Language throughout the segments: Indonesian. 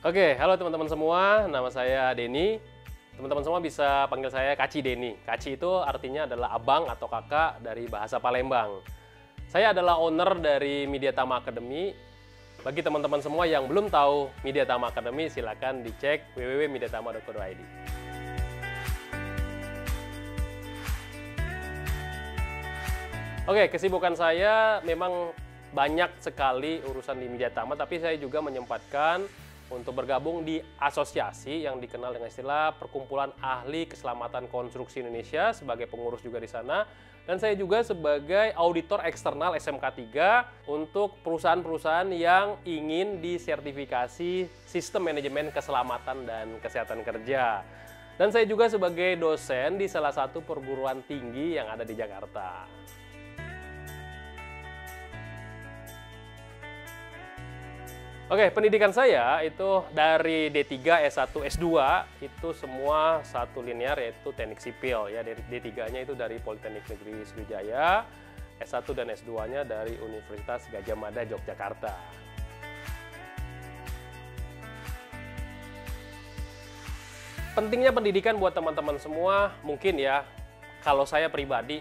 Oke, halo teman-teman semua, nama saya Denny. Teman-teman semua bisa panggil saya Kaci Denny. Kaci itu artinya adalah abang atau kakak dari bahasa Palembang. Saya adalah owner dari Mediatama Academy. Bagi teman-teman semua yang belum tahu Mediatama Academy, silakan dicek www.mediatama.co.id. Oke, kesibukan saya memang banyak sekali urusan di Mediatama, tapi saya juga menyempatkan untuk bergabung di asosiasi yang dikenal dengan istilah Perkumpulan Ahli Keselamatan Konstruksi Indonesia sebagai pengurus juga di sana. Dan saya juga sebagai auditor eksternal SMK 3 untuk perusahaan-perusahaan yang ingin disertifikasi sistem manajemen keselamatan dan kesehatan kerja. Dan saya juga sebagai dosen di salah satu perguruan tinggi yang ada di Jakarta. Oke, pendidikan saya itu dari D3, S1, S2 itu semua satu linear, yaitu teknik sipil. Ya, dari D3-nya itu dari Politeknik Negeri Sriwijaya, S1 dan S2-nya dari Universitas Gadjah Mada, Yogyakarta. Pentingnya pendidikan buat teman-teman semua, mungkin ya, kalau saya pribadi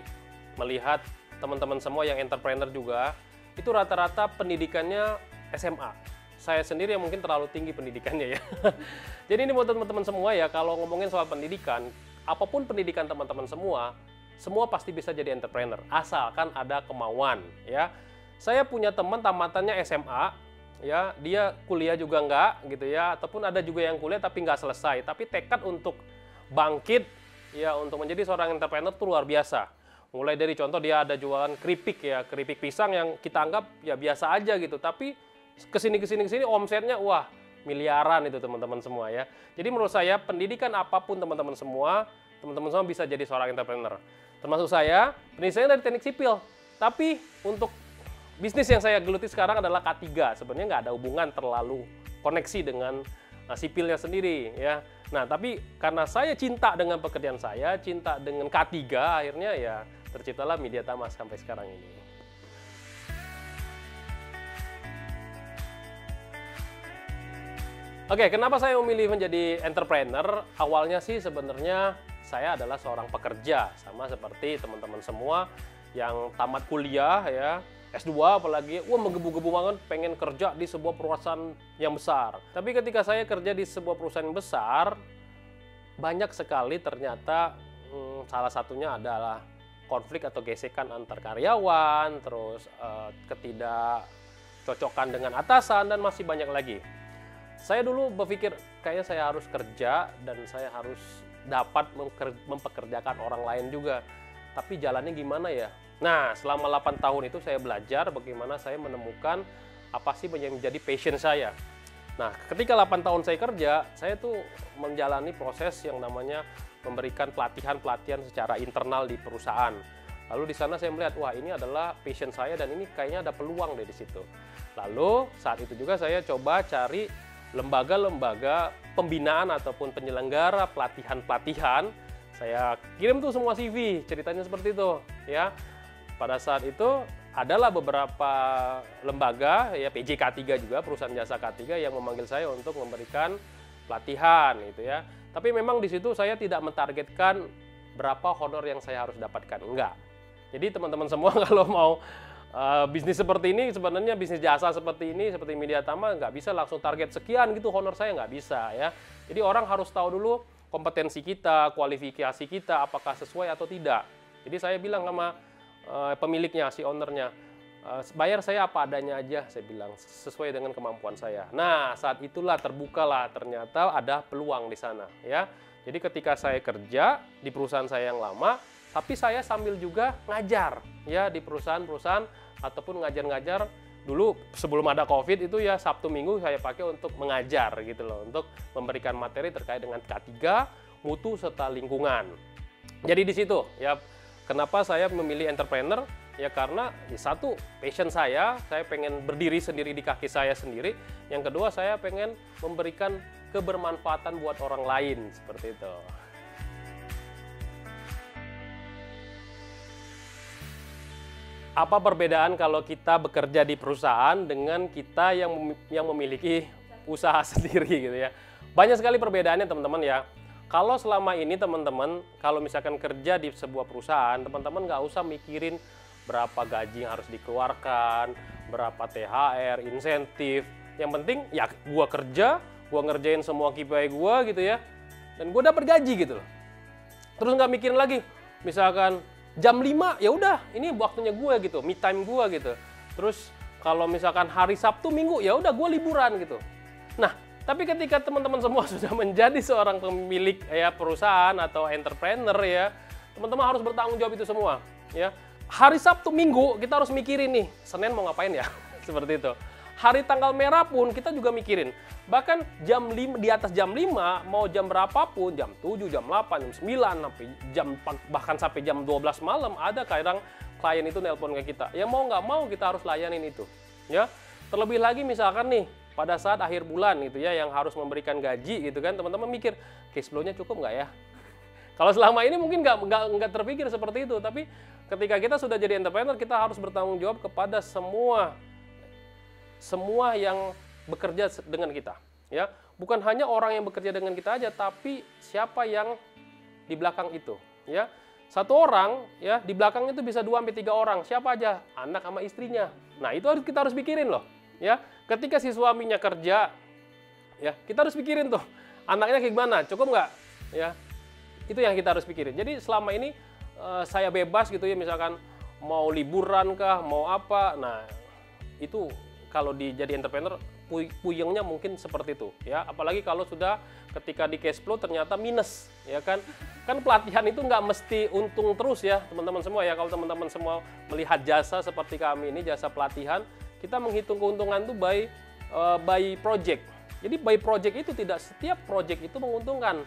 melihat teman-teman semua yang entrepreneur juga, itu rata-rata pendidikannya SMA. Saya sendiri yang mungkin terlalu tinggi pendidikannya ya. Jadi ini buat teman-teman semua ya, kalau ngomongin soal pendidikan, apapun pendidikan teman-teman semua pasti bisa jadi entrepreneur, asalkan ada kemauan ya. Saya punya teman tamatannya SMA, ya dia kuliah juga enggak gitu ya, ataupun ada juga yang kuliah tapi nggak selesai, tapi tekad untuk bangkit ya untuk menjadi seorang entrepreneur itu luar biasa. Mulai dari contoh dia ada jualan keripik ya, keripik pisang yang kita anggap ya biasa aja gitu, tapi kesini omsetnya wah miliaran itu teman-teman semua ya. Jadi menurut saya pendidikan apapun teman-teman semua bisa jadi seorang entrepreneur. Termasuk saya, pendidikan saya dari teknik sipil. Tapi untuk bisnis yang saya geluti sekarang adalah K3. Sebenarnya nggak ada hubungan terlalu koneksi dengan sipilnya sendiri ya. Nah tapi karena saya cinta dengan pekerjaan saya, cinta dengan K3, akhirnya ya terciptalah Mediatama sampai sekarang ini. Oke, kenapa saya memilih menjadi entrepreneur? Awalnya sih sebenarnya saya adalah seorang pekerja, sama seperti teman-teman semua yang tamat kuliah ya, S2 apalagi, wah menggebu-gebu banget pengen kerja di sebuah perusahaan yang besar. Tapi ketika saya kerja di sebuah perusahaan yang besar, banyak sekali ternyata salah satunya adalah konflik atau gesekan antar karyawan, terus ketidakcocokan dengan atasan, dan masih banyak lagi. Saya dulu berpikir kayaknya saya harus kerja dan saya harus dapat mempekerjakan orang lain juga. Tapi jalannya gimana ya? Nah, selama 8 tahun itu saya belajar bagaimana saya menemukan apa sih yang menjadi passion saya. Nah, ketika 8 tahun saya kerja, saya tuh menjalani proses yang namanya memberikan pelatihan-pelatihan secara internal di perusahaan. Lalu di sana saya melihat, wah ini adalah passion saya dan ini kayaknya ada peluang dari situ. Lalu saat itu juga saya coba cari lembaga-lembaga pembinaan ataupun penyelenggara pelatihan-pelatihan. Saya kirim tuh semua CV, ceritanya seperti itu ya. Pada saat itu adalah beberapa lembaga ya, PJ K3 juga, perusahaan jasa K3 yang memanggil saya untuk memberikan pelatihan gitu ya. Tapi memang di situ saya tidak mentargetkan berapa honor yang saya harus dapatkan, enggak. Jadi teman-teman semua kalau mau bisnis seperti ini, sebenarnya bisnis jasa seperti ini, seperti Mediatama, nggak bisa langsung target sekian gitu honor saya, nggak bisa ya. Jadi orang harus tahu dulu kompetensi kita, kualifikasi kita, apakah sesuai atau tidak. Jadi saya bilang sama pemiliknya, si ownernya, bayar saya apa adanya aja, saya bilang, sesuai dengan kemampuan saya. Nah, saat itulah terbukalah ternyata ada peluang di sana ya. Jadi ketika saya kerja di perusahaan saya yang lama, tapi saya sambil juga ngajar ya di perusahaan-perusahaan ataupun ngajar-ngajar dulu sebelum ada COVID itu ya, Sabtu Minggu saya pakai untuk mengajar gitu loh, untuk memberikan materi terkait dengan K3, mutu serta lingkungan. Jadi di situ ya kenapa saya memilih entrepreneur ya, karena di satu passion saya pengen berdiri sendiri di kaki saya sendiri. Yang kedua saya pengen memberikan kebermanfaatan buat orang lain seperti itu. Apa perbedaan kalau kita bekerja di perusahaan dengan kita yang memiliki usaha sendiri gitu ya. Banyak sekali perbedaannya teman-teman ya. Kalau selama ini teman-teman, kalau misalkan kerja di sebuah perusahaan, teman-teman nggak usah mikirin berapa gaji yang harus dikeluarkan, berapa THR, insentif. Yang penting ya gua kerja, gua ngerjain semua KPI gua gitu ya, dan gua dapat gaji gitu loh. Terus nggak mikirin lagi, misalkan jam 5 ya udah ini waktunya gua gitu, me time gua gitu. Terus kalau misalkan hari Sabtu Minggu ya udah gua liburan gitu. Nah, tapi ketika teman-teman semua sudah menjadi seorang pemilik ya perusahaan atau entrepreneur ya, teman-teman harus bertanggung jawab itu semua ya. Hari Sabtu Minggu kita harus mikirin nih, Senin mau ngapain ya? Seperti itu. Hari tanggal merah pun kita juga mikirin. Bahkan jam 5, di atas jam 5 mau jam berapapun, jam 7, jam 8, jam 9 sampai jam 4, bahkan sampai jam 12 malam ada kadang klien itu nelpon ke kita. Ya mau nggak mau kita harus layanin itu. Ya. Terlebih lagi misalkan nih pada saat akhir bulan gitu ya yang harus memberikan gaji gitu kan, teman-teman mikir cash flow-nya cukup nggak ya? Kalau selama ini mungkin nggak terpikir seperti itu, tapi ketika kita sudah jadi entrepreneur, kita harus bertanggung jawab kepada semua yang bekerja dengan kita, ya. Bukan hanya orang yang bekerja dengan kita aja, tapi siapa yang di belakang itu, ya. Satu orang, ya, di belakangnya itu bisa 2-3 orang. Siapa aja? Anak sama istrinya. Nah, itu kita harus pikirin loh, ya. Ketika si suaminya kerja, ya, kita harus pikirin tuh, anaknya kayak gimana, cukup nggak, ya. Itu yang kita harus pikirin. Jadi selama ini saya bebas gitu ya, misalkan mau liburan kah, mau apa. Nah, itu kalau jadi entrepreneur puyengnya mungkin seperti itu ya. Apalagi kalau sudah ketika di cash flow ternyata minus ya kan. Kan pelatihan itu nggak mesti untung terus ya teman-teman semua ya. Kalau teman-teman semua melihat jasa seperti kami ini, jasa pelatihan, kita menghitung keuntungan itu by project. Jadi by project itu tidak setiap project itu menguntungkan.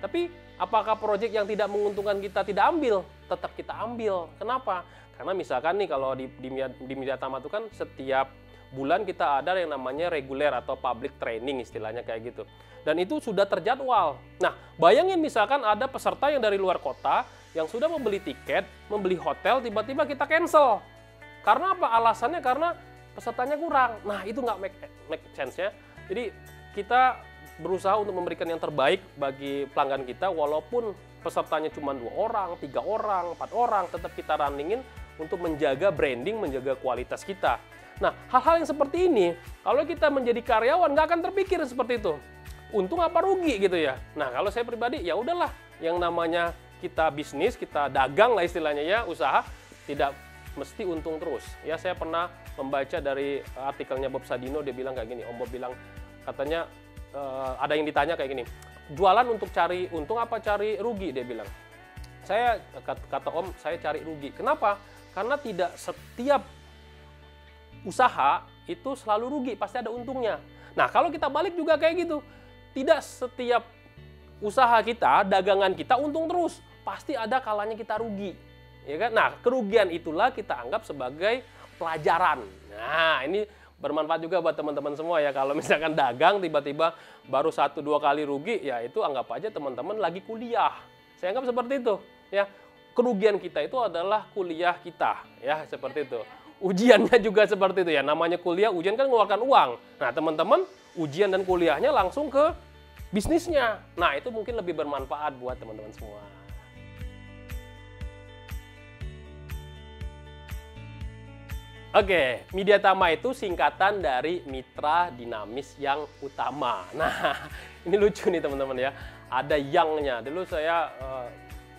Tapi apakah proyek yang tidak menguntungkan kita tidak ambil? Tetap kita ambil. Kenapa? Karena misalkan nih kalau di Mediatama itu kan setiap bulan kita ada yang namanya reguler atau public training istilahnya kayak gitu. Dan itu sudah terjadwal. Nah, bayangin misalkan ada peserta yang dari luar kota yang sudah membeli tiket, membeli hotel, tiba-tiba kita cancel. Karena apa? Alasannya karena pesertanya kurang. Nah, itu nggak make sense ya. Jadi kita berusaha untuk memberikan yang terbaik bagi pelanggan kita, walaupun pesertanya cuma 2 orang, 3 orang, 4 orang, tetap kita runningin untuk menjaga branding, menjaga kualitas kita. Nah, hal-hal yang seperti ini, kalau kita menjadi karyawan nggak akan terpikir seperti itu. Untung apa rugi gitu ya. Nah, kalau saya pribadi ya udahlah, yang namanya kita bisnis, kita dagang lah istilahnya ya, usaha tidak mesti untung terus. Ya, saya pernah membaca dari artikelnya Bob Sadino, dia bilang kayak gini, Om Bob bilang katanya ada yang ditanya kayak gini, jualan untuk cari untung apa cari rugi? Dia bilang, saya kata Om, saya cari rugi. Kenapa? Karena tidak setiap usaha itu selalu rugi, pasti ada untungnya. Nah, kalau kita balik juga kayak gitu, tidak setiap usaha kita, dagangan kita untung terus, pasti ada kalanya kita rugi, ya kan? Nah, kerugian itulah kita anggap sebagai pelajaran. Nah, ini bermanfaat juga buat teman-teman semua ya. Kalau misalkan dagang tiba-tiba baru 1-2 kali rugi, ya itu anggap aja teman-teman lagi kuliah. Saya anggap seperti itu ya. Kerugian kita itu adalah kuliah kita ya, seperti itu. Ujiannya juga seperti itu ya. Namanya kuliah, ujian kan mengeluarkan uang. Nah, teman-teman ujian dan kuliahnya langsung ke bisnisnya. Nah, itu mungkin lebih bermanfaat buat teman-teman semua. Oke, Mediatama itu singkatan dari mitra dinamis yang utama. Nah, ini lucu nih teman-teman ya. Ada yang-nya. Dulu saya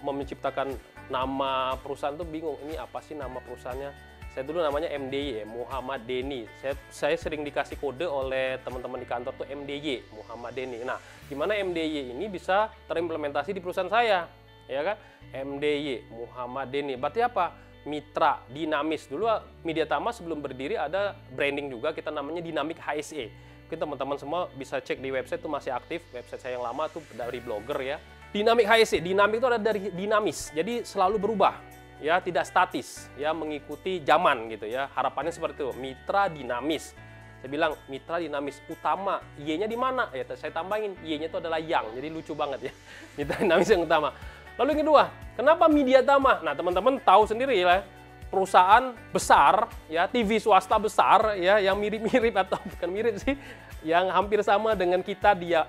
menciptakan nama perusahaan tuh bingung. Ini apa sih nama perusahaannya? Saya dulu namanya MDY, Muhammad Denny. Saya sering dikasih kode oleh teman-teman di kantor tuh MDY, Muhammad Denny. Nah, gimana MDY ini bisa terimplementasi di perusahaan saya? Ya kan? MDY, Muhammad Denny. Berarti apa? Mitra dinamis. Dulu Mediatama sebelum berdiri ada branding juga, kita namanya Dinamik HSE. Mungkin teman-teman semua bisa cek di website, itu masih aktif, website saya yang lama tuh dari blogger ya. Dinamik HSE, dinamik itu ada dari dinamis, jadi selalu berubah ya, tidak statis ya, mengikuti zaman gitu ya. Harapannya seperti itu, mitra dinamis. Saya bilang mitra dinamis utama, Y-nya di mana? Ya saya tambahin, Y-nya itu adalah yang, jadi lucu banget ya. Mitra dinamis yang utama. Lalu yang kedua, kenapa Mediatama? Nah, teman-teman tahu sendiri ya, perusahaan besar, ya TV swasta besar, ya yang mirip-mirip atau bukan mirip sih, yang hampir sama dengan kita, dia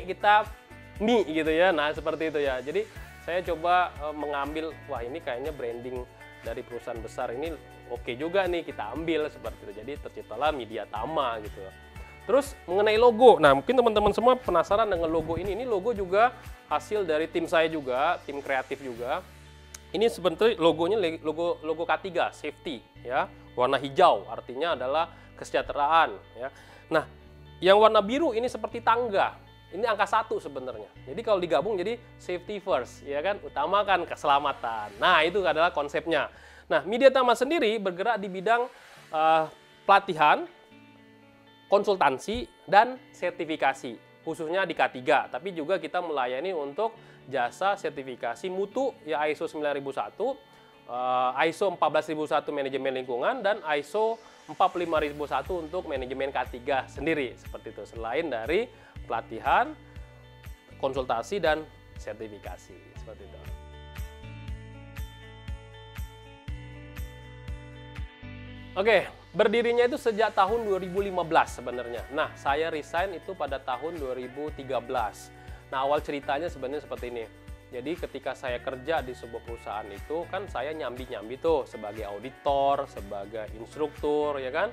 kita Mi gitu ya. Nah seperti itu ya. Jadi saya coba mengambil, wah ini kayaknya branding dari perusahaan besar ini oke juga nih, kita ambil seperti itu. Jadi terciptalah Mediatama gitu. Terus mengenai logo, nah mungkin teman-teman semua penasaran dengan logo ini. Ini logo juga hasil dari tim saya juga, tim kreatif juga. Ini sebenarnya logonya logo K3, safety ya, warna hijau artinya adalah kesejahteraan ya. Nah, yang warna biru ini seperti tangga. Ini angka 1 sebenarnya. Jadi kalau digabung jadi safety first ya kan, utamakan keselamatan. Nah, itu adalah konsepnya. Nah, Mediatama sendiri bergerak di bidang pelatihan, konsultansi dan sertifikasi, khususnya di K3, tapi juga kita melayani untuk jasa sertifikasi mutu ya, ISO 9001, ISO 14001 manajemen lingkungan, dan ISO 45001 untuk manajemen K3 sendiri, seperti itu, selain dari pelatihan, konsultasi, dan sertifikasi, seperti itu. Oke, berdirinya itu sejak tahun 2015 sebenarnya. Nah, saya resign itu pada tahun 2013. Nah, awal ceritanya sebenarnya seperti ini. Jadi ketika saya kerja di sebuah perusahaan itu kan saya nyambi-nyambi tuh sebagai auditor, sebagai instruktur, ya kan.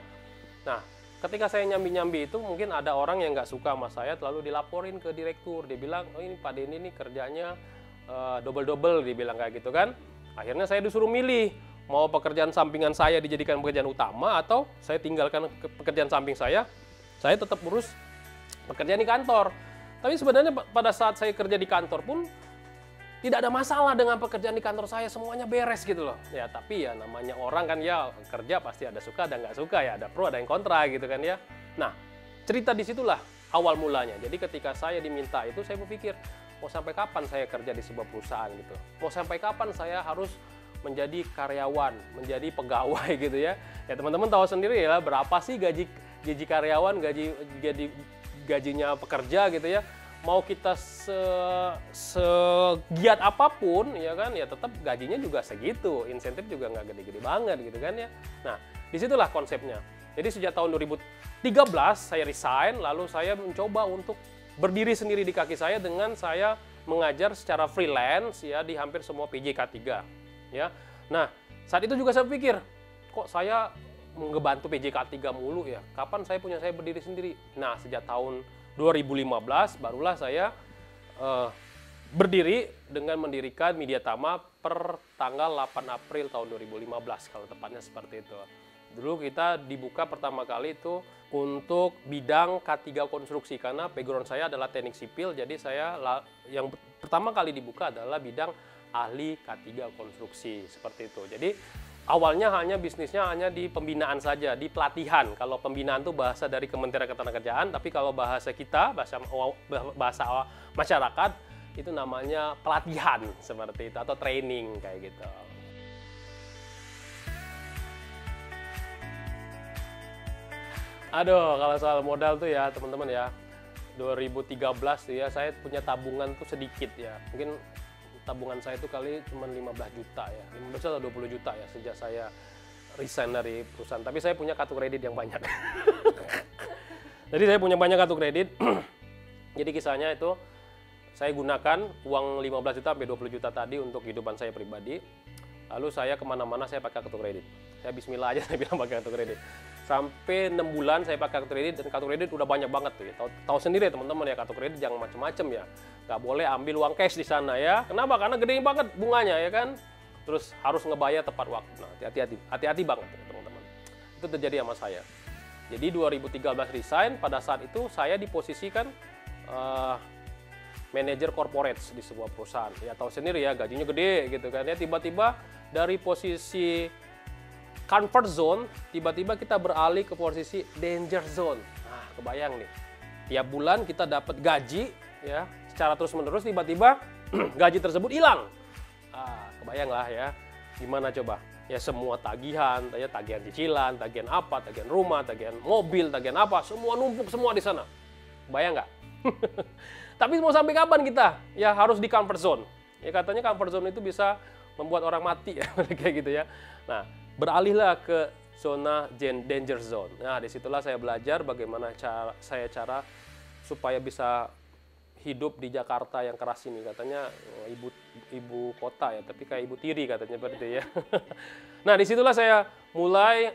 Nah, ketika saya nyambi-nyambi itu mungkin ada orang yang nggak suka sama saya, lalu dilaporin ke direktur. Dia bilang, oh ini Pak Denny ini kerjanya double-double, dibilang kayak gitu kan. Akhirnya saya disuruh milih, mau pekerjaan sampingan saya dijadikan pekerjaan utama atau saya tinggalkan pekerjaan samping saya tetap urus pekerjaan di kantor. Tapi sebenarnya pada saat saya kerja di kantor pun tidak ada masalah dengan pekerjaan di kantor saya, semuanya beres gitu loh. Ya tapi ya namanya orang kan ya, kerja pasti ada suka dan nggak suka ya, ada pro ada yang kontra gitu kan ya. Nah cerita disitulah awal mulanya. Jadi ketika saya diminta itu saya berpikir, mau sampai kapan saya kerja di sebuah perusahaan gitu? Mau sampai kapan saya harus menjadi karyawan, menjadi pegawai gitu ya? Ya teman-teman tahu sendiri ya, berapa sih gaji karyawan, gajinya pekerja gitu ya. Mau kita segiat apapun ya kan, ya tetap gajinya juga segitu, insentif juga nggak gede-gede banget gitu kan ya. Nah disitulah konsepnya. Jadi sejak tahun 2013 saya resign, lalu saya mencoba untuk berdiri sendiri di kaki saya dengan saya mengajar secara freelance ya di hampir semua PJK 3 ya. Nah saat itu juga saya pikir, kok saya ngebantu PJK 3 mulu ya, kapan saya berdiri sendiri. Nah sejak tahun 2015 barulah saya berdiri dengan mendirikan Mediatama per tanggal 8 April tahun 2015 kalau tepatnya seperti itu. Dulu kita dibuka pertama kali itu untuk bidang K3 konstruksi karena background saya adalah teknik sipil, jadi saya yang pertama kali dibuka adalah bidang ahli K3 konstruksi seperti itu. Jadi awalnya bisnisnya hanya di pembinaan saja, di pelatihan. Kalau pembinaan itu bahasa dari Kementerian Ketenagakerjaan, tapi kalau bahasa kita, bahasa masyarakat, itu namanya pelatihan seperti itu, atau training kayak gitu. Aduh, kalau soal modal tuh ya teman-teman ya, 2013 tuh ya, saya punya tabungan tuh sedikit ya. Mungkin tabungan saya itu kali cuma 15 juta ya, 15 atau 20 juta ya sejak saya resign dari perusahaan. Tapi saya punya kartu kredit yang banyak. Jadi saya punya banyak kartu kredit. Jadi kisahnya itu saya gunakan uang 15 juta sampai 20 juta tadi untuk kehidupan saya pribadi. Lalu saya kemana-mana saya pakai kartu kredit. Saya bismillah aja saya bilang pakai kartu kredit. Sampai 6 bulan saya pakai kartu kredit, dan kartu kredit udah banyak banget tuh ya. Tahu sendiri teman-teman ya, kartu kredit jangan macem-macem ya. Nggak boleh ambil uang cash di sana ya. Kenapa? Karena gede banget bunganya ya kan. Terus harus ngebayar tepat waktu. Nah, hati-hati banget teman-teman. Itu terjadi sama saya. Jadi 2013 resign, pada saat itu saya diposisikan manajer corporate di sebuah perusahaan. Ya tahu sendiri ya, gajinya gede gitu kan ya. Tiba-tiba dari posisi comfort zone, tiba-tiba kita beralih ke posisi danger zone. Nah, kebayang nih. Tiap bulan kita dapat gaji ya, secara terus-menerus, tiba-tiba gaji tersebut hilang. Kebayang lah ya. Gimana coba? Ya semua tagihan, ya tagihan cicilan, tagihan apa, tagihan rumah, tagihan mobil, tagihan apa, semua numpuk semua di sana. Bayang nggak? Tapi mau sampai kapan kita? Ya harus di comfort zone. Ya katanya comfort zone itu bisa membuat orang mati ya, kayak gitu ya. Nah, beralihlah ke zona danger zone. Nah, disitulah saya belajar bagaimana cara supaya bisa hidup di Jakarta yang keras ini. Katanya ibu kota ya, tapi kayak ibu tiri katanya berarti ya. Nah, disitulah saya mulai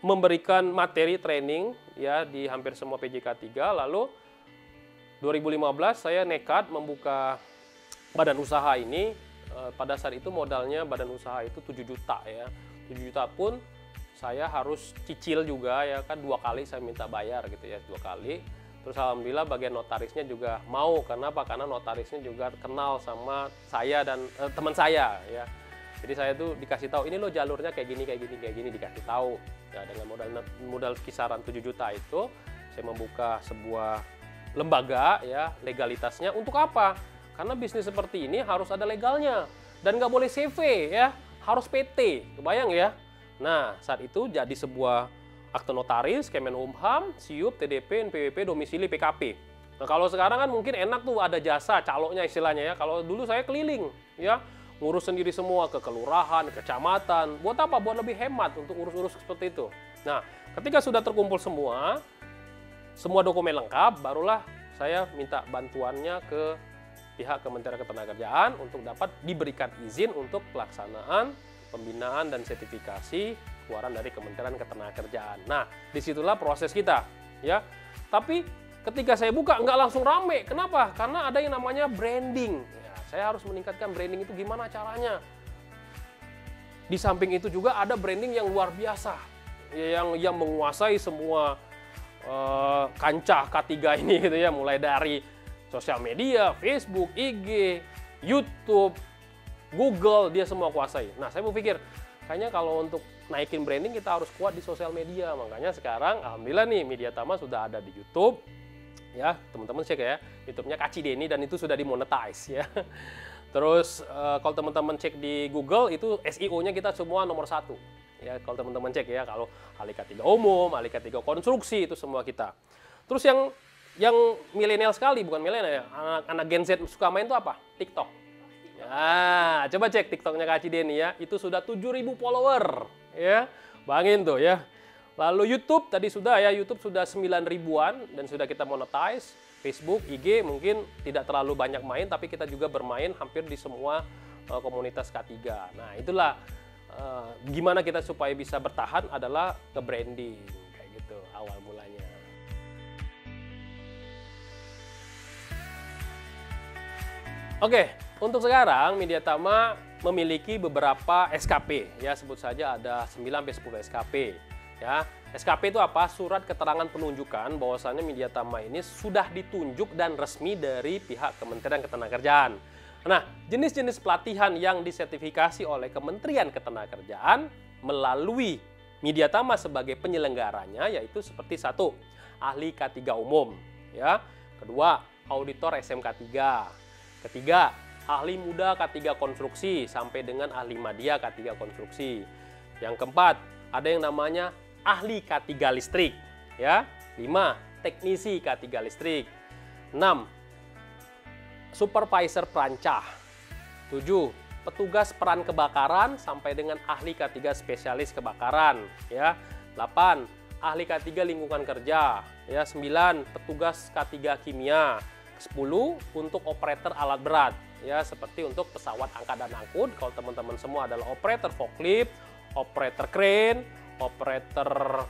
memberikan materi training ya di hampir semua PJK 3. Lalu 2015 saya nekat membuka badan usaha ini. Pada saat itu modalnya badan usaha itu 7 juta ya. 7 juta pun saya harus cicil juga ya kan, 2 kali saya minta bayar gitu ya, 2 kali. Terus alhamdulillah bagian notarisnya juga mau. Kenapa? Karena notarisnya juga kenal sama saya dan teman saya ya. Jadi saya tuh dikasih tahu, ini loh jalurnya kayak gini dikasih tahu. Ya, dengan modal kisaran 7 juta itu saya membuka sebuah lembaga ya, legalitasnya untuk apa? Karena bisnis seperti ini harus ada legalnya dan nggak boleh CV ya, harus PT, kebayang ya. Nah, saat itu jadi sebuah akte notaris, Kemenkumham, SIUP, TDP, NPWP, domisili, PKP. Nah, kalau sekarang kan mungkin enak tuh ada jasa caloknya istilahnya ya. Kalau dulu saya keliling ya, ngurus sendiri semua ke kelurahan, kecamatan. Buat apa? Buat lebih hemat untuk urus-urus seperti itu. Nah, ketika sudah terkumpul semua dokumen lengkap, barulah saya minta bantuannya ke pihak Kementerian Ketenagakerjaan untuk dapat diberikan izin untuk pelaksanaan pembinaan dan sertifikasi keluaran dari Kementerian Ketenagakerjaan. Nah, disitulah proses kita, ya. Tapi ketika saya buka nggak langsung rame. Kenapa? Karena ada yang namanya branding. Ya, saya harus meningkatkan branding itu gimana caranya. Di samping itu juga ada branding yang luar biasa, yang menguasai semua kancah K3 ini gitu ya, mulai dari sosial media, Facebook, IG, YouTube, Google, dia semua kuasai. Nah, saya berpikir, kayaknya kalau untuk naikin branding kita harus kuat di sosial media. Makanya sekarang, alhamdulillah nih, Mediatama sudah ada di YouTube. Ya, teman-teman cek ya, YouTube-nya Kak Cideni dan itu sudah dimonetize ya. Terus, kalau teman-teman cek di Google, itu SEO-nya kita semua nomor 1. Ya, kalau teman-teman cek ya, kalau ahli K3 umum, ahli K3 konstruksi, itu semua kita. Terus yang milenial sekali, bukan milenial ya, anak Gen Z suka main itu apa? TikTok. Nah, coba cek TikToknya Kak Cideni ya, itu sudah 7.000 follower ya, bangin tuh ya. Lalu YouTube tadi sudah ya, YouTube sudah 9 ribuan dan sudah kita monetize. Facebook, IG mungkin tidak terlalu banyak main, tapi kita juga bermain hampir di semua komunitas K3. Nah, itulah gimana kita supaya bisa bertahan adalah nge-branding kayak gitu awal mulanya. Oke, untuk sekarang Mediatama memiliki beberapa SKP ya, sebut saja ada 9-10 SKP ya. SKP itu apa? Surat keterangan penunjukan bahwasannya Mediatama ini sudah ditunjuk dan resmi dari pihak Kementerian Ketenagakerjaan. Nah, jenis-jenis pelatihan yang disertifikasi oleh Kementerian Ketenagakerjaan melalui Mediatama sebagai penyelenggaranya yaitu seperti 1, ahli K3 umum ya. Kedua, auditor SMK 3. Ketiga, ahli muda K3 konstruksi sampai dengan ahli madya K3 konstruksi. Yang keempat, ada yang namanya ahli K3 listrik ya. 5, teknisi K3 listrik. 6, supervisor perancah. 7, petugas peran kebakaran sampai dengan ahli K3 spesialis kebakaran ya. 8, ahli K3 lingkungan kerja ya. 9, petugas K3 kimia. 10, untuk operator alat berat ya, seperti untuk pesawat angkat dan angkut. Kalau teman-teman semua adalah operator forklift, operator crane, operator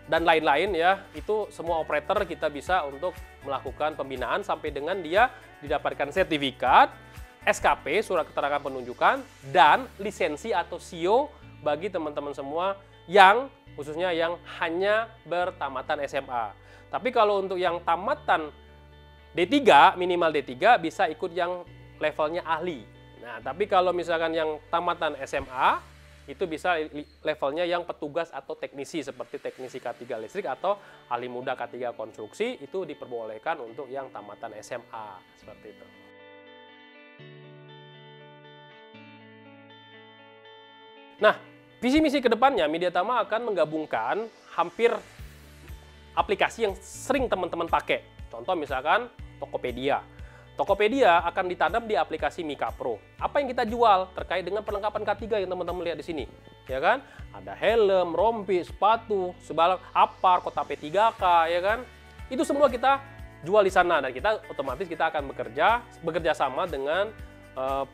dan lain-lain ya, itu semua operator kita bisa untuk melakukan pembinaan sampai dengan dia didapatkan sertifikat, SKP, surat keterangan penunjukan, dan lisensi atau SIO bagi teman-teman semua yang khususnya yang hanya bertamatan SMA. Tapi kalau untuk yang tamatan D3, minimal D3 bisa ikut yang levelnya ahli. Nah, tapi kalau misalkan yang tamatan SMA, itu bisa levelnya yang petugas atau teknisi, seperti teknisi K3 listrik atau ahli muda K3 konstruksi, itu diperbolehkan untuk yang tamatan SMA, seperti itu. Nah, visi misi kedepannya, Mediatama akan menggabungkan hampir aplikasi yang sering teman-teman pakai. Contoh misalkan Tokopedia. Tokopedia akan ditanam di aplikasi Mika Pro. Apa yang kita jual terkait dengan perlengkapan K3 yang teman-teman lihat di sini, ya kan? Ada helm, rompi, sepatu, sebalang apar, kotak P3K, ya kan? Itu semua kita jual di sana dan kita otomatis kita akan bekerja sama dengan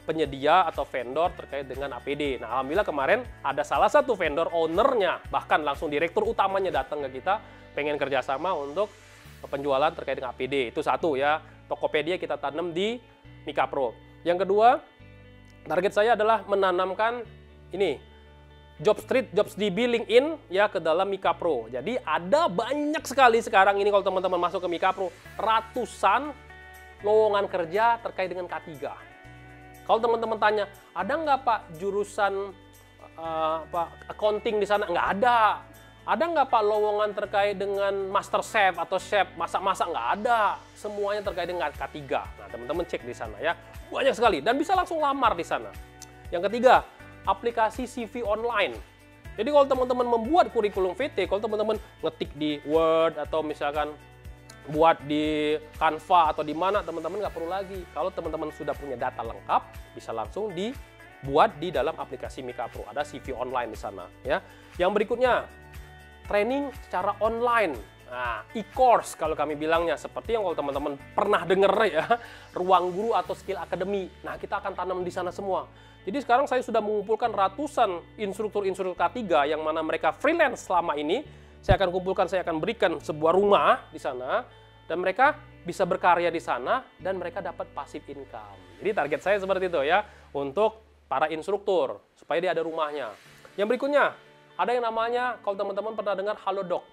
penyedia atau vendor terkait dengan APD. Nah, alhamdulillah kemarin ada salah satu vendor ownernya, bahkan langsung direktur utamanya datang ke kita, pengen kerjasama untuk penjualan terkait dengan APD. Itu satu ya. Tokopedia kita tanam di Mika Pro. Yang kedua, target saya adalah menanamkan ini jobs di LinkedIn ya ke dalam Mika Pro. Jadi ada banyak sekali sekarang ini kalau teman-teman masuk ke Mika Pro, ratusan lowongan kerja terkait dengan K3. Kalau teman-teman tanya, ada nggak Pak jurusan accounting di sana? Nggak ada. Ada nggak Pak lowongan terkait dengan master chef atau chef masak-masak? Nggak ada. Semuanya terkait dengan K3. Nah, teman-teman cek di sana ya. Banyak sekali dan bisa langsung lamar di sana. Yang ketiga, aplikasi CV online. Jadi kalau teman-teman membuat kurikulum VT, kalau teman-teman ngetik di Word atau misalkan buat di Canva atau di mana, teman-teman nggak perlu lagi. Kalau teman-teman sudah punya data lengkap, bisa langsung dibuat di dalam aplikasi Mika Pro. Ada CV online di sana ya. Yang berikutnya, training secara online. Nah, e-course kalau kami bilangnya, seperti yang kalau teman-teman pernah dengar ya, Ruang Guru atau Skill Academy. Nah, kita akan tanam di sana semua. Jadi sekarang saya sudah mengumpulkan ratusan instruktur-instruktur K3 yang mana mereka freelance selama ini. Saya akan kumpulkan, saya akan berikan sebuah rumah di sana dan mereka bisa berkarya di sana dan mereka dapat passive income. Jadi target saya seperti itu ya, untuk para instruktur supaya dia ada rumahnya. Yang berikutnya, ada yang namanya, kalau teman-teman pernah dengar Halodoc.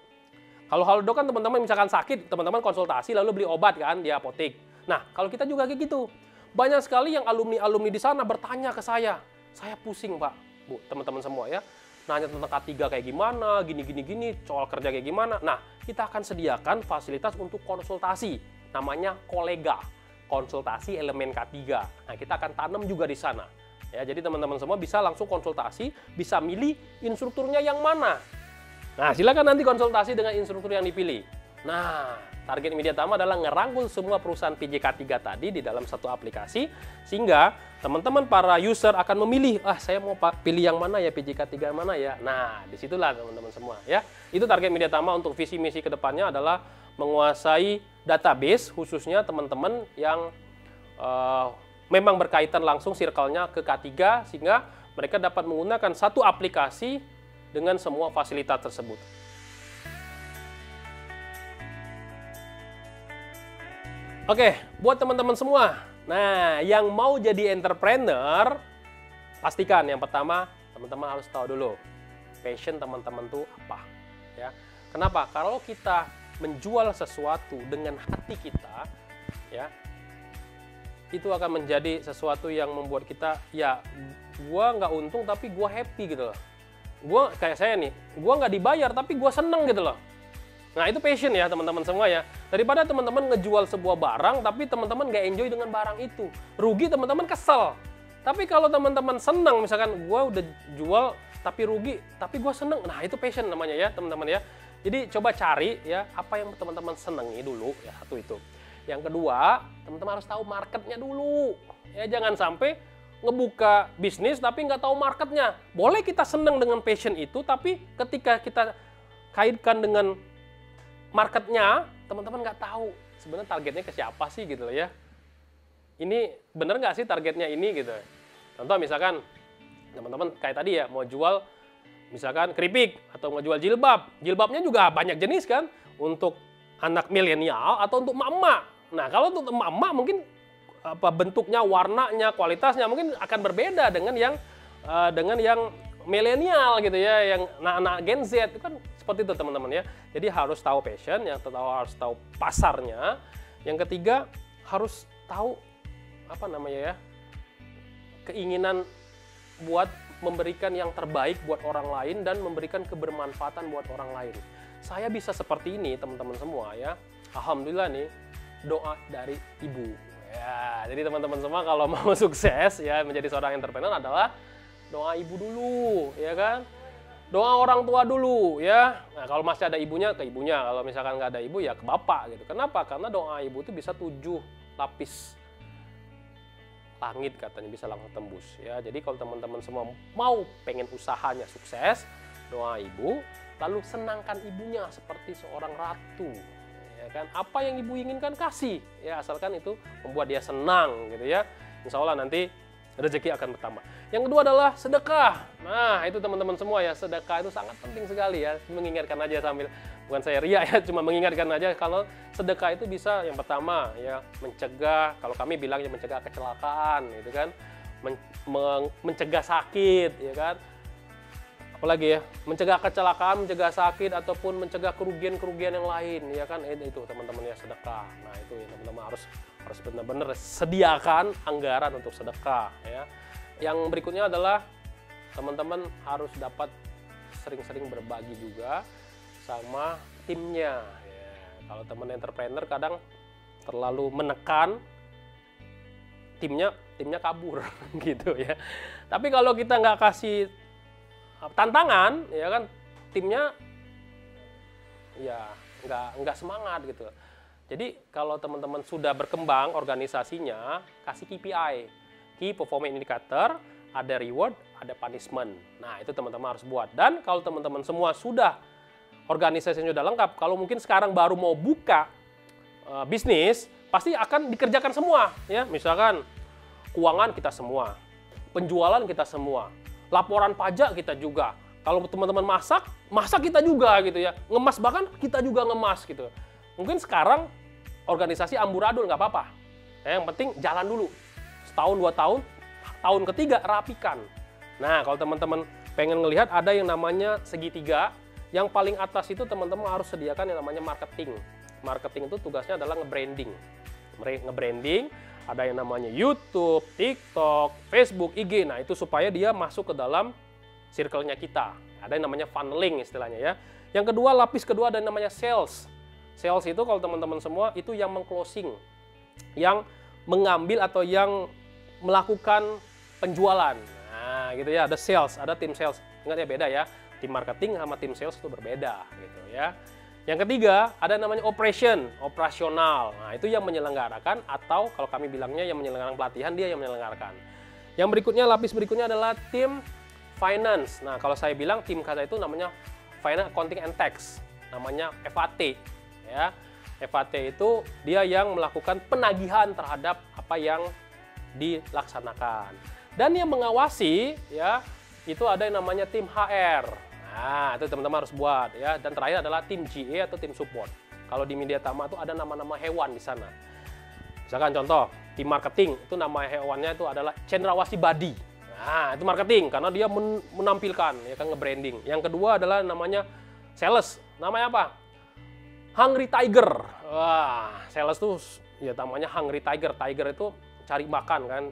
Kalau Halodoc kan teman-teman misalkan sakit, teman-teman konsultasi lalu beli obat kan di apotek. Nah, kalau kita juga kayak gitu. Banyak sekali yang alumni-alumni di sana bertanya ke saya. Saya pusing, Pak, Bu, teman-teman semua ya. Nanya tentang K3 kayak gimana, gini, soal kerja kayak gimana. Nah, kita akan sediakan fasilitas untuk konsultasi. Namanya kolega, konsultasi elemen K3. Nah, kita akan tanam juga di sana. Ya, jadi teman-teman semua bisa langsung konsultasi, bisa milih instrukturnya yang mana. Nah, silakan nanti konsultasi dengan instruktur yang dipilih. Nah, target Media Tama adalah ngerangkul semua perusahaan PJK3 tadi di dalam satu aplikasi, sehingga teman-teman para user akan memilih, saya mau pilih yang mana ya, PJK3 mana ya. Nah, disitulah teman-teman semua ya. Itu target Media Tama untuk visi misi kedepannya adalah menguasai database, khususnya teman-teman yang memang berkaitan langsung circle-nya ke K3, sehingga mereka dapat menggunakan satu aplikasi dengan semua fasilitas tersebut. Oke, buat teman-teman semua, nah yang mau jadi entrepreneur, pastikan yang pertama, teman-teman harus tahu dulu, passion teman-teman tuh apa. Ya. Kenapa? Kalau kita menjual sesuatu dengan hati kita, ya, itu akan menjadi sesuatu yang membuat kita, ya, gua nggak untung tapi gua happy gitu loh. Gua kayak saya nih, gua nggak dibayar tapi gua seneng gitu loh. Nah, itu passion ya teman-teman semua ya. Daripada teman-teman ngejual sebuah barang tapi teman-teman nggak enjoy dengan barang itu, rugi, teman-teman kesel. Tapi kalau teman-teman seneng, misalkan gua udah jual tapi rugi, tapi gua seneng, nah itu passion namanya ya teman-teman ya. Jadi coba cari ya apa yang teman-teman senengi dulu ya, satu itu. Yang kedua, teman-teman harus tahu marketnya dulu. Ya, jangan sampai ngebuka bisnis tapi nggak tahu marketnya. Boleh kita seneng dengan passion itu, tapi ketika kita kaitkan dengan marketnya, teman-teman nggak tahu sebenarnya targetnya ke siapa sih gitu loh ya. Ini bener nggak sih targetnya ini gitu. Contoh misalkan teman-teman kayak tadi ya, mau jual misalkan keripik atau mau jual jilbab. Jilbabnya juga banyak jenis kan, untuk anak milenial atau untuk emak-emak. Nah, kalau untuk emak-emak mungkin bentuknya, warnanya, kualitasnya mungkin akan berbeda dengan yang milenial gitu ya, yang anak-anak Gen Z itu kan seperti itu teman-teman ya. Jadi harus tahu passion, yang kedua harus tahu pasarnya, yang ketiga harus tahu apa namanya ya, keinginan buat memberikan yang terbaik buat orang lain dan memberikan kebermanfaatan buat orang lain. Saya bisa seperti ini teman-teman semua ya, alhamdulillah nih, doa dari ibu. Ya, jadi teman-teman semua kalau mau sukses ya menjadi seorang entrepreneur adalah doa ibu dulu, ya kan? Doa orang tua dulu ya. Nah, kalau masih ada ibunya, ke ibunya. Kalau misalkan nggak ada ibu ya ke bapak gitu. Kenapa? Karena doa ibu itu bisa 7 lapis. langit katanya, bisa langsung tembus ya. Jadi kalau teman-teman semua mau pengen usahanya sukses, doa ibu, lalu senangkan ibunya seperti seorang ratu. Ya kan? Apa yang ibu inginkan kasih ya, asalkan itu membuat dia senang gitu ya. Insya Allah nanti rezeki akan bertambah. Yang kedua adalah sedekah. Nah, itu teman-teman semua ya, sedekah itu sangat penting sekali ya. Mengingatkan aja sambil, bukan saya ria ya, cuma mengingatkan aja kalau sedekah itu bisa yang pertama ya mencegah, kalau kami bilangnya mencegah kecelakaan gitu kan. Mencegah sakit ya kan. Apalagi ya, mencegah kecelakaan, mencegah sakit ataupun mencegah kerugian-kerugian yang lain ya kan. Itu teman-teman ya, sedekah. Nah, itu ya teman-teman harus benar-benar sediakan anggaran untuk sedekah ya. Yang berikutnya adalah teman-teman harus dapat sering-sering berbagi juga sama timnya ya. Kalau teman entrepreneur kadang terlalu menekan timnya kabur gitu ya. Tapi kalau kita nggak kasih tantangan ya kan, timnya ya nggak semangat gitu. Jadi kalau teman-teman sudah berkembang organisasinya, kasih KPI, Key Performance Indicator, ada reward, ada punishment. Nah, itu teman-teman harus buat. Dan kalau teman-teman semua sudah organisasinya sudah lengkap, kalau mungkin sekarang baru mau buka bisnis, pasti akan dikerjakan semua ya. Misalkan keuangan kita semua, penjualan kita semua, laporan pajak kita juga. Kalau teman-teman masak kita juga gitu ya. Ngemas bahkan kita juga ngemas gitu. Mungkin sekarang organisasi amburadul nggak apa-apa. Yang penting jalan dulu. Setahun, 2 tahun, tahun ketiga rapikan. Nah, kalau teman-teman pengen ngelihat ada yang namanya segitiga, yang paling atas itu teman-teman harus sediakan yang namanya marketing. Marketing itu tugasnya adalah nge-branding. Nge-branding, ada yang namanya YouTube, TikTok, Facebook, IG. Nah, itu supaya dia masuk ke dalam circle-nya kita. Ada yang namanya funneling istilahnya ya. Yang kedua, lapis kedua ada yang namanya sales. Sales itu kalau teman-teman semua itu yang meng-closing, yang mengambil atau yang melakukan penjualan. Nah, gitu ya, ada sales, ada tim sales. Ingat ya, beda ya. Tim marketing sama tim sales itu berbeda gitu ya. Yang ketiga, ada namanya operasional. Nah, itu yang menyelenggarakan atau kalau kami bilangnya yang menyelenggarakan pelatihan, dia yang menyelenggarakan. Yang berikutnya, lapis berikutnya adalah tim finance. Nah, kalau saya bilang tim kata itu namanya Finance Accounting and Tax. Namanya FAT. Ya, FAT itu dia yang melakukan penagihan terhadap apa yang dilaksanakan. Dan yang mengawasi ya, itu ada yang namanya tim HR. Nah, itu teman-teman harus buat ya. Dan terakhir adalah tim GA atau tim support. Kalau di Media Tama itu ada nama-nama hewan di sana. Misalkan contoh, tim marketing itu nama hewannya itu adalah cendrawasih badi. Nah, itu marketing karena dia menampilkan ya kan, nge-branding. Yang kedua adalah namanya sales. Namanya apa? Hungry Tiger. Wah, sales tuh ya namanya Hungry Tiger. Tiger itu cari makan kan,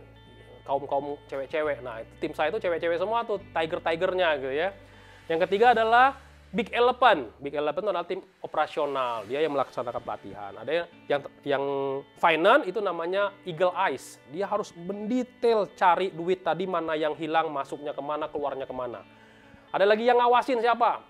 kaum cewek-cewek. Nah, itu tim saya itu cewek-cewek semua tuh, tiger-tigernya gitu ya. Yang ketiga adalah Big Elephant. Big Elephant adalah tim operasional, dia yang melaksanakan pelatihan. Ada yang finance itu namanya Eagle Eyes. Dia harus mendetail cari duit tadi mana yang hilang, masuknya kemana, keluarnya kemana. Ada lagi yang ngawasin siapa?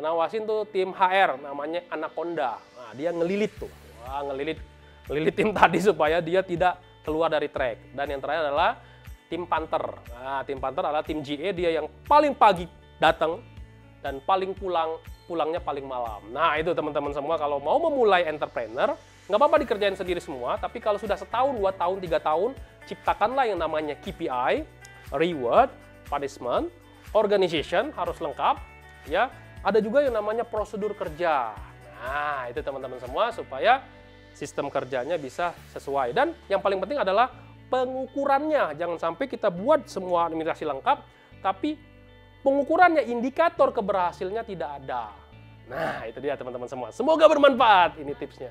Ngawasin tuh tim HR, namanya Anaconda. Nah, dia ngelilit tuh. Wah, ngelilit tim tadi supaya dia tidak keluar dari track. Dan yang terakhir adalah tim Panther. Nah, tim Panther adalah tim GA, dia yang paling pagi datang dan pulangnya paling malam. Nah, itu teman-teman semua kalau mau memulai entrepreneur, nggak apa-apa dikerjain sendiri semua, tapi kalau sudah setahun, 2 tahun, 3 tahun, ciptakanlah yang namanya KPI, reward, punishment, organization harus lengkap, ya. Ada juga yang namanya prosedur kerja. Nah, itu teman-teman semua supaya sistem kerjanya bisa sesuai. Dan yang paling penting adalah pengukurannya. Jangan sampai kita buat semua administrasi lengkap, tapi pengukurannya, indikator keberhasilannya tidak ada. Nah, itu dia teman-teman semua. Semoga bermanfaat ini tipsnya.